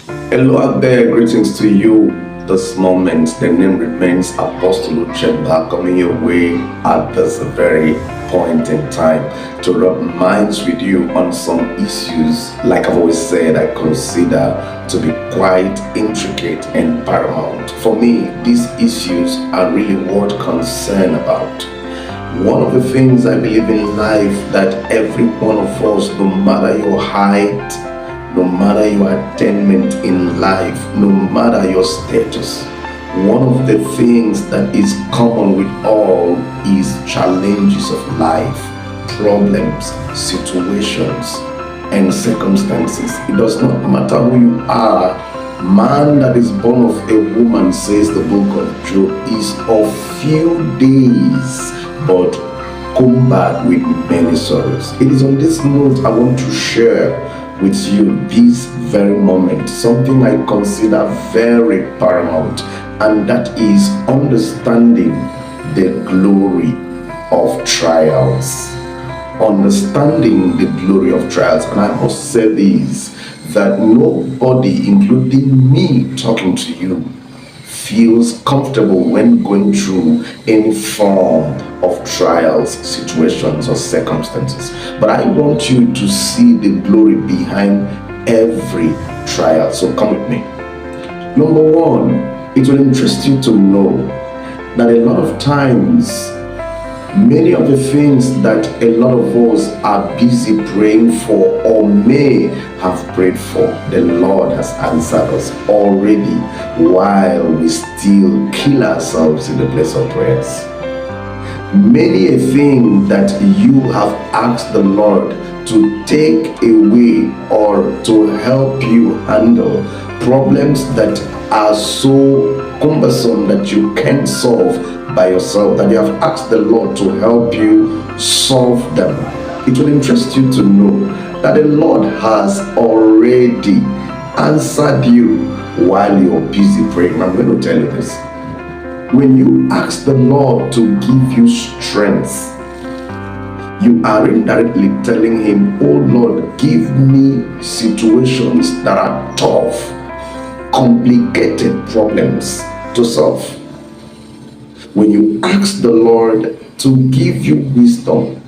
Hello out there, greetings to you this moment. The name remains Apostle Uchemba, coming your way at this very point in time to rub minds with you on some issues, like I've always said, I consider to be quite intricate and paramount. For me, these issues are really worth concern about. One of the things I believe in life that every one of us, no matter your height, no matter your attainment in life, no matter your status, one of the things that is common with all is challenges of life, problems, situations, and circumstances. It does not matter who you are. Man that is born of a woman, says the book of Job, is of few days, but cumbered with many sorrows. It is on this note I want to share with you this very moment something I consider very paramount, and that is understanding the glory of trials. Understanding the glory of trials. And I must say this, that nobody, including me talking to you, feels comfortable when going through any form of trials, situations, or circumstances. But I want you to see the glory behind every trial. So come with me. Number one, it will interest you to know that a lot of times, many of the things that a lot of us are busy praying for or may have prayed for, the Lord has answered us already while we still kill ourselves in the place of prayers. Many a thing that you have asked the Lord to take away or to help you handle, problems that are so cumbersome that you can't solve by yourself, that you have asked the Lord to help you solve them. It will interest you to know that the Lord has already answered you while you're busy praying. I'm going to tell you this. When you ask the Lord to give you strength, you are indirectly telling Him, oh Lord, give me situations that are tough, complicated problems to solve. When you ask the Lord to give you wisdom,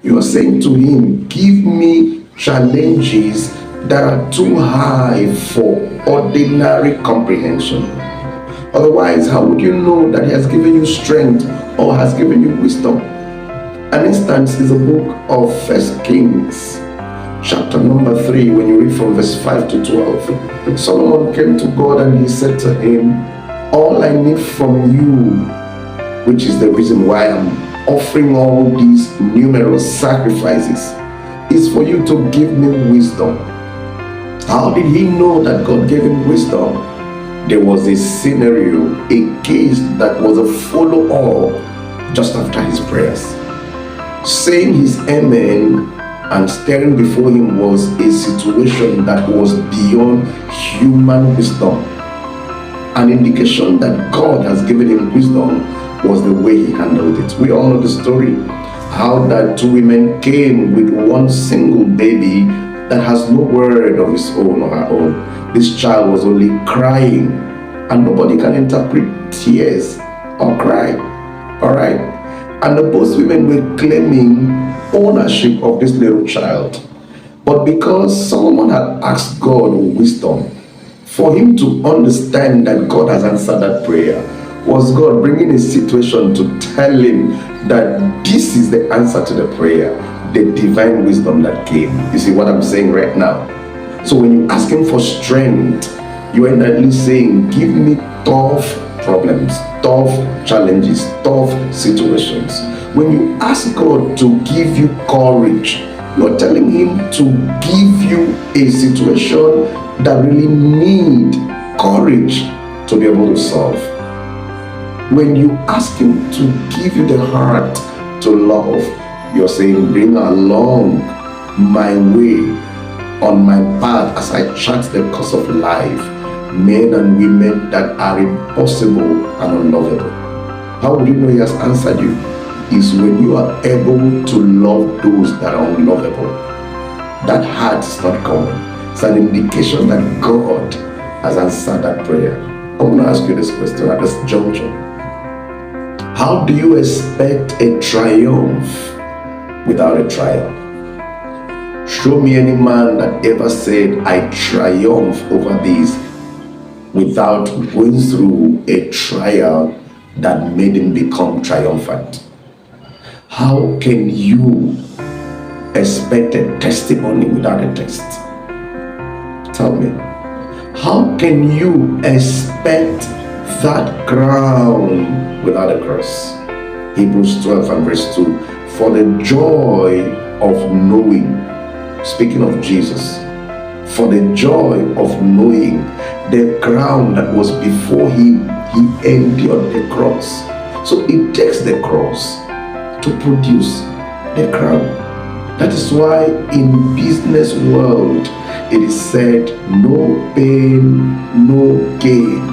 you are saying to Him, give me challenges that are too high for ordinary comprehension. Otherwise, how would you know that He has given you strength or has given you wisdom? An instance is the book of 1 Kings, chapter number 3, when you read from verse 5 to 12. Solomon came to God and he said to Him, all I need from you, which is the reason why I'm offering all these numerous sacrifices, is for you to give me wisdom. How did he know that God gave him wisdom? There was a scenario, a case that was a follow-up just after his prayers. Saying his amen and staring before him was a situation that was beyond human wisdom. An indication that God has given him wisdom was the way he handled it. We all know the story, how that two women came with one single baby that has no word of his own or her own. This child was only crying, and nobody can interpret tears or cry. All right? And the both women were claiming ownership of this little child. But because Solomon had asked God wisdom, for him to understand that God has answered that prayer, was God bringing a situation to tell him that this is the answer to the prayer, the divine wisdom that came. You see what I'm saying right now? So when you ask Him for strength, you are indirectly saying, give me tough problems, tough challenges, tough situations. When you ask God to give you courage, you are telling Him to give you a situation that really need courage to be able to solve. When you ask Him to give you the heart to love, you're saying, bring along my way, on my path as I chart the course of life, men and women that are impossible and unlovable. How would you know He has answered you? Is when you are able to love those that are unlovable. That heart is not common. It's an indication that God has answered that prayer. I want to ask you this question at this juncture. How do you expect a triumph without a trial? Show me any man that ever said, I triumph over this, without going through a trial that made him become triumphant. How can you expect a testimony without a test? Tell me. How can you expect that crown without a cross? Hebrews 12 and verse 2. For the joy of knowing, speaking of Jesus, for the joy of knowing the crown that was before him, he endured the cross. So it takes the cross to produce the crown. That is why in business world, it is said, no pain, no gain,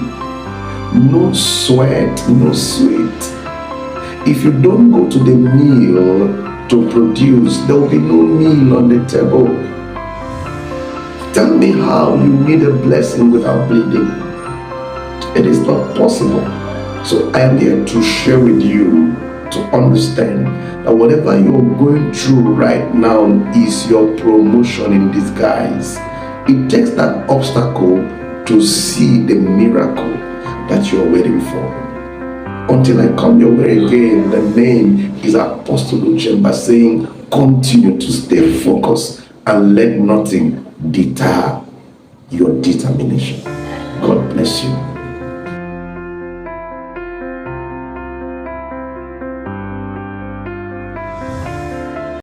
no sweat, no sweat. If you don't go to the mill to produce, there will be no meal on the table. Tell me how you need a blessing without bleeding. It is not possible. So I am here to share with you to understand that whatever you're going through right now is your promotion in disguise. It takes that obstacle to see the miracle that you're waiting for. Until I come your way again, the name is Apostle Uchemba, saying, continue to stay focused and let nothing deter your determination. God bless you.